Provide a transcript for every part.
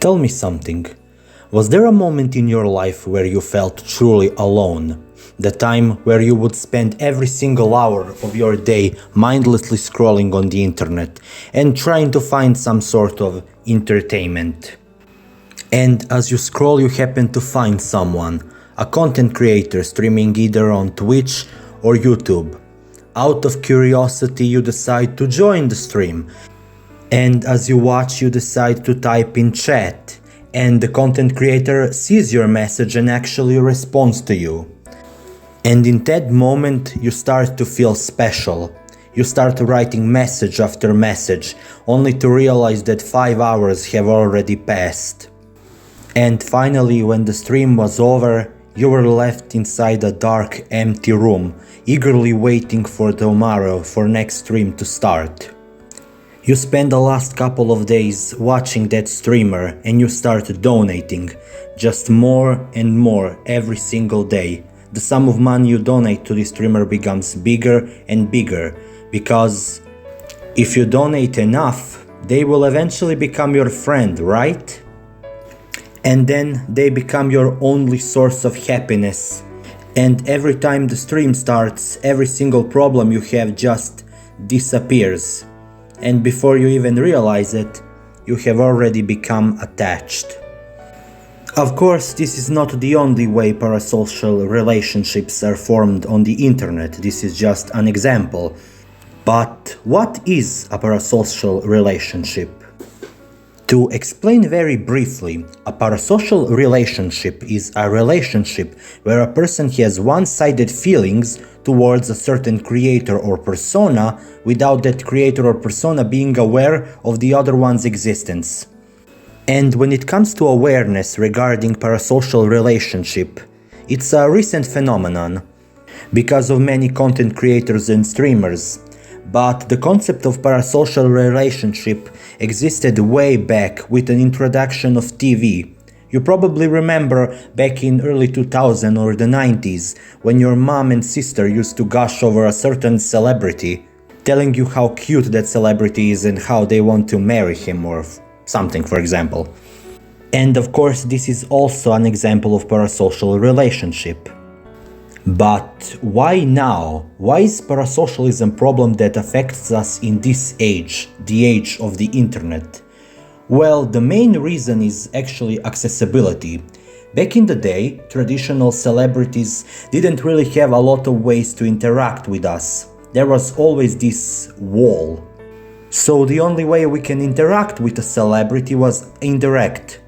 Tell me something. Was there a moment in your life where you felt truly alone? The time where you would spend every single hour of your day mindlessly scrolling on the internet and trying to find some sort of entertainment. And as you scroll, you happen to find someone, a content creator streaming either on Twitch or YouTube. Out of curiosity, you decide to join the stream. And as you watch, you decide to type in chat, and the content creator sees your message and actually responds to you. And in that moment, you start to feel special. You start writing message after message, only to realize that 5 hours have already passed. And finally, when the stream was over, you were left inside a dark, empty room, eagerly waiting for tomorrow for next stream to start. You spend the last couple of days watching that streamer and you start donating, just more and more every single day. The sum of money you donate to the streamer becomes bigger and bigger, because if you donate enough, they will eventually become your friend, right? And then they become your only source of happiness. And every time the stream starts, every single problem you have just disappears. And before you even realize it, you have already become attached. Of course, this is not the only way parasocial relationships are formed on the internet. This is just an example. But what is a parasocial relationship? To explain very briefly, a parasocial relationship is a relationship where a person has one-sided feelings towards a certain creator or persona without that creator or persona being aware of the other one's existence. And when it comes to awareness regarding parasocial relationship, it's a recent phenomenon because of many content creators and streamers. But the concept of parasocial relationship existed way back with an introduction of TV. You probably remember back in early 2000 or the 90s when your mom and sister used to gush over a certain celebrity, telling you how cute that celebrity is and how they want to marry him or something, for example. And of course, this is also an example of parasocial relationship. But why now? Why is parasocialism a problem that affects us in this age, the age of the internet? Well, the main reason is actually accessibility. Back in the day, traditional celebrities didn't really have a lot of ways to interact with us. There was always this wall. So the only way we can interact with a celebrity was indirect.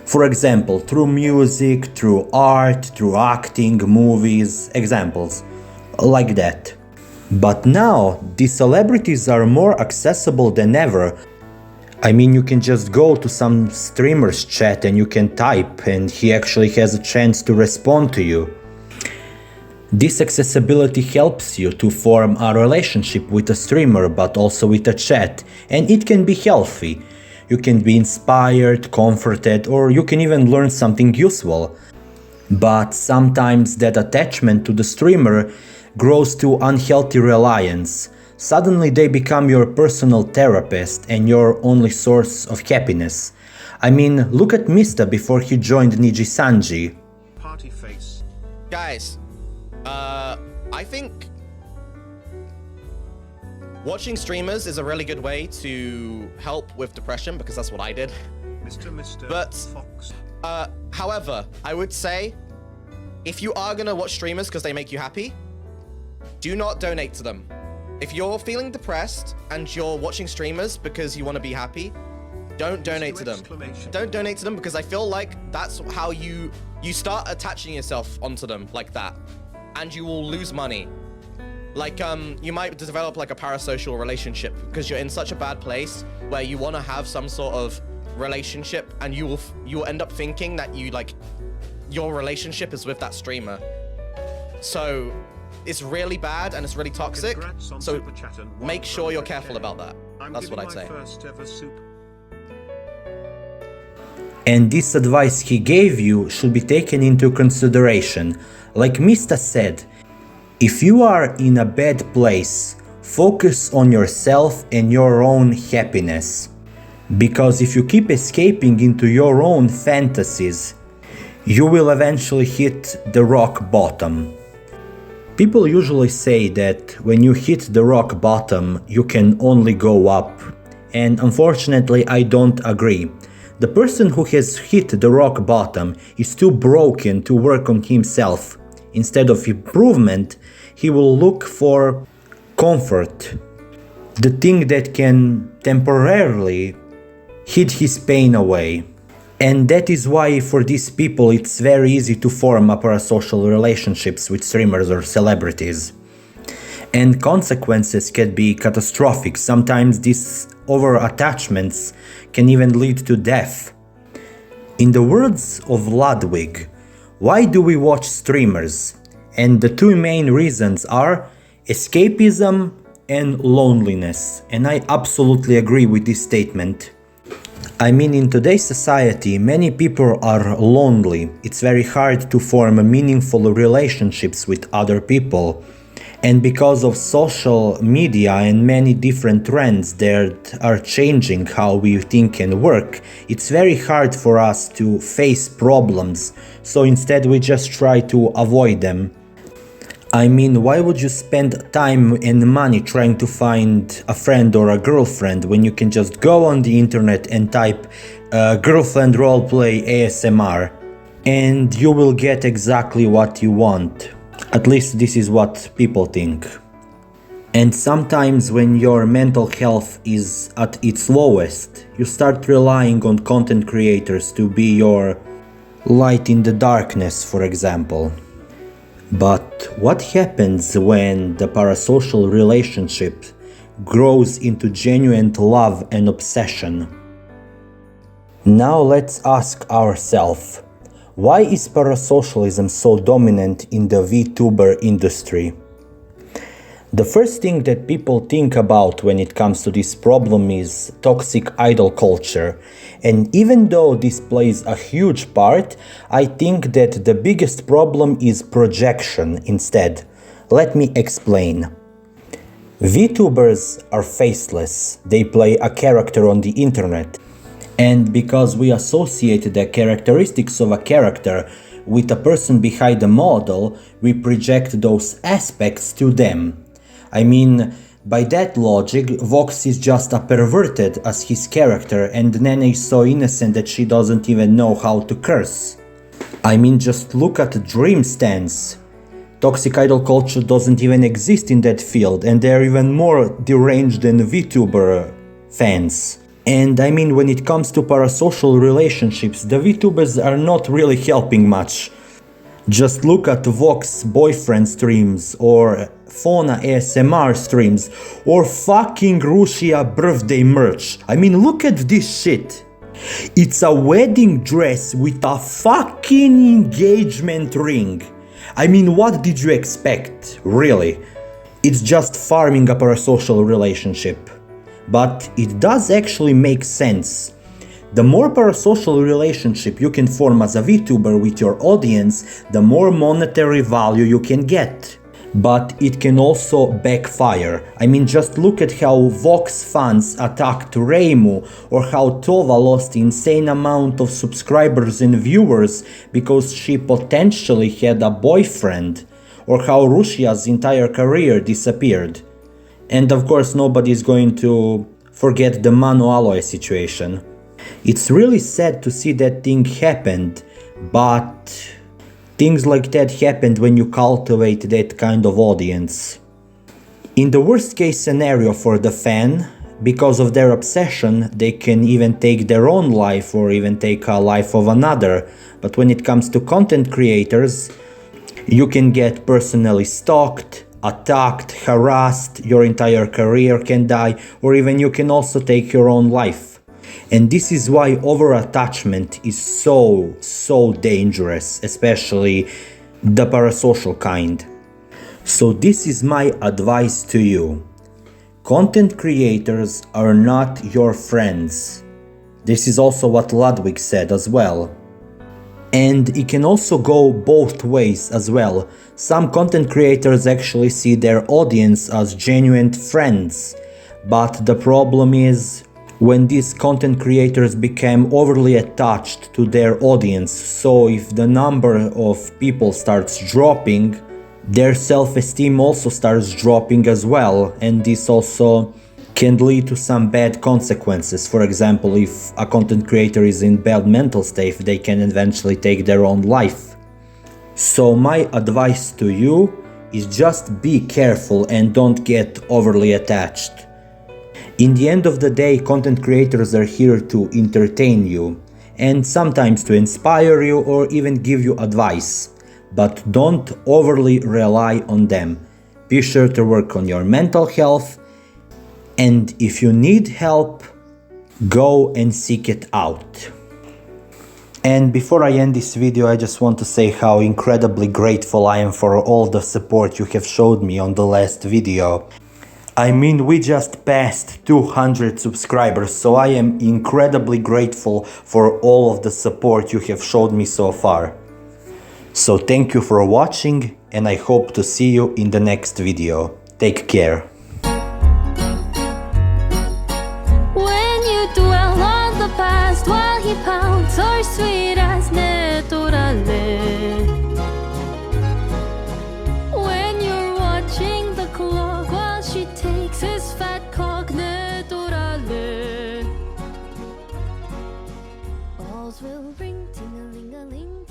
For example, through music, through art, through acting, movies, examples like that. But now, these celebrities are more accessible than ever. I mean, you can just go to some streamer's chat and you can type and he actually has a chance to respond to you. This accessibility helps you to form a relationship with a streamer, but also with a chat, and it can be healthy. You can be inspired, comforted, or you can even learn something useful. But sometimes that attachment to the streamer grows to unhealthy reliance. Suddenly they become your personal therapist and your only source of happiness. I mean, look at Mista before he joined Nijisanji. Party face. Guys, I think watching streamers is a really good way to help with depression, because that's what I did. But, Fox. however, I would say, if you are gonna watch streamers because they make you happy, do not donate to them. If you're feeling depressed and you're watching streamers because you want to be happy, don't donate to them. Don't donate to them, because I feel like that's how you start attaching yourself onto them like that, and you will lose money. Like, you might develop like a parasocial relationship because you're in such a bad place where you want to have some sort of relationship, and you will end up thinking that your relationship is with that streamer. So it's really bad and it's really toxic. So make sure you're careful about that. That's what I'd say. And this advice he gave you should be taken into consideration. Like Mista said, if you are in a bad place, focus on yourself and your own happiness. Because if you keep escaping into your own fantasies, you will eventually hit the rock bottom. People usually say that when you hit the rock bottom, you can only go up. And unfortunately, I don't agree. The person who has hit the rock bottom is too broken to work on himself. Instead of improvement, he will look for comfort, the thing that can temporarily hid his pain away. And that is why for these people it's very easy to form a parasocial relationships with streamers or celebrities. And consequences can be catastrophic. Sometimes these over-attachments can even lead to death. In the words of Ludwig, why do we watch streamers? And the two main reasons are escapism and loneliness. And I absolutely agree with this statement. I mean, in today's society, many people are lonely. It's very hard to form meaningful relationships with other people. And because of social media and many different trends that are changing how we think and work, it's very hard for us to face problems. So instead we just try to avoid them. I mean, why would you spend time and money trying to find a friend or a girlfriend when you can just go on the internet and type girlfriend roleplay ASMR and you will get exactly what you want? At least this is what people think. And sometimes when your mental health is at its lowest, you start relying on content creators to be your light in the darkness, for example. But what happens when the parasocial relationship grows into genuine love and obsession? Now let's ask ourselves, why is parasocialism so dominant in the VTuber industry? The first thing that people think about when it comes to this problem is toxic idol culture. And even though this plays a huge part, I think that the biggest problem is projection instead. Let me explain. VTubers are faceless. They play a character on the internet. And because we associate the characteristics of a character with a person behind the model, we project those aspects to them. I mean, by that logic, Vox is just a perverted as his character and Nene is so innocent that she doesn't even know how to curse. I mean, just look at Dream Stance. Toxic idol culture doesn't even exist in that field and they're even more deranged than VTuber fans. And I mean, when it comes to parasocial relationships, the VTubers are not really helping much. Just look at Vox boyfriend streams or Fauna ASMR streams or fucking Russia birthday merch. I mean, look at this shit. It's a wedding dress with a fucking engagement ring. I mean, what did you expect, really? It's just farming a parasocial relationship. But it does actually make sense. The more parasocial relationship you can form as a VTuber with your audience, the more monetary value you can get. But it can also backfire. I mean, just look at how Vox fans attacked Reimu, or how Tova lost insane amount of subscribers and viewers because she potentially had a boyfriend, or how Russia's entire career disappeared. And of course nobody's going to forget the Mano Aloe situation. It's really sad to see that thing happened, but things like that happened when you cultivate that kind of audience. In the worst case scenario for the fan, because of their obsession, they can even take their own life or even take a life of another. But when it comes to content creators, you can get personally stalked, attacked, harassed, your entire career can die, or even you can also take your own life. And this is why over-attachment is so dangerous, especially the parasocial kind. So this is my advice to you. Content creators are not your friends. This is also what Ludwig said as well. And it can also go both ways as well. Some content creators actually see their audience as genuine friends. But the problem is, when these content creators became overly attached to their audience. So if the number of people starts dropping, their self-esteem also starts dropping as well, and this also can lead to some bad consequences. For example, if a content creator is in bad mental state, they can eventually take their own life. So my advice to you is just be careful and don't get overly attached. In the end of the day, content creators are here to entertain you and sometimes to inspire you or even give you advice. But don't overly rely on them. Be sure to work on your mental health, and if you need help, go and seek it out. And before I end this video, I just want to say how incredibly grateful I am for all the support you have showed me on the last video. I mean, we just passed 200 subscribers, so I am incredibly grateful for all of the support you have showed me so far. So thank you for watching, and I hope to see you in the next video. Take care. When you dwell on the past while he pounds or sweet as naturale. When you're watching the clock while she takes his fat cock naturale. Balls will ring ting-a-ling-a-ling.